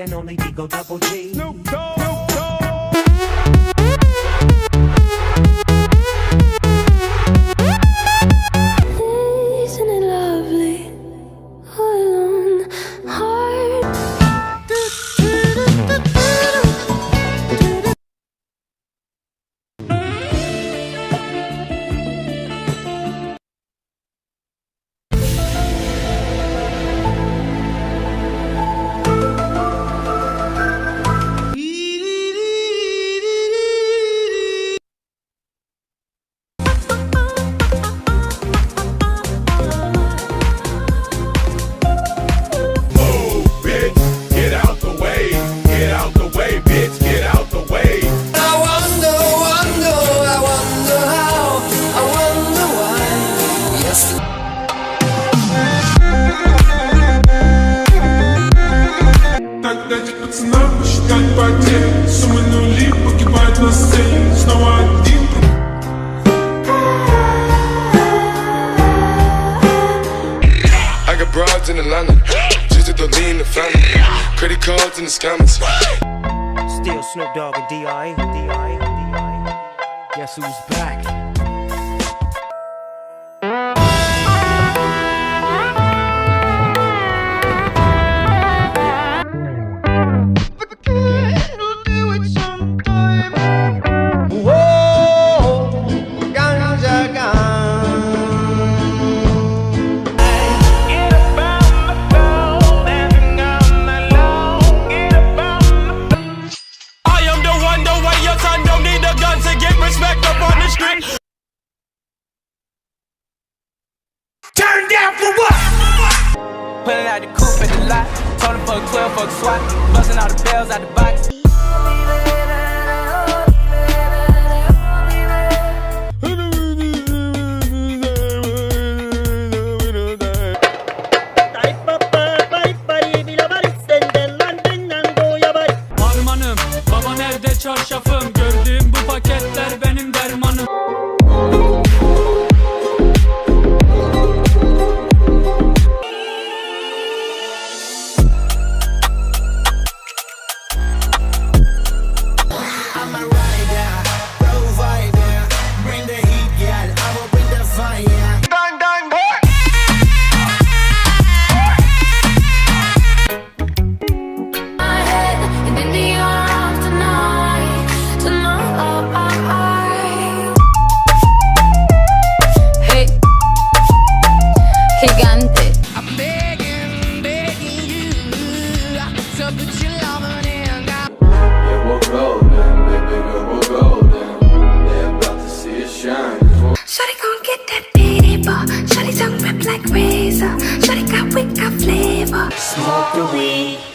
and only Digo Double G. Snoop Dogg. Isn't it lovely? All alone, heart. I got broads in Atlanta, just to lean the family, credit cards in the scammers. Still Snoop Dogg and D.I. Guess who's back? Turn down for what? Pulling out the coupe at the lot. Told him fuck 12, fuck SWAT. Busting all the bells out the box. Harmanım, baba nerede çarşafım? Gördüğüm bu paketler benim dermanım. Shawty gon' get that paper. Shawty tongue rip like razor. Shawty got wick, got flavor. Smoke the weed.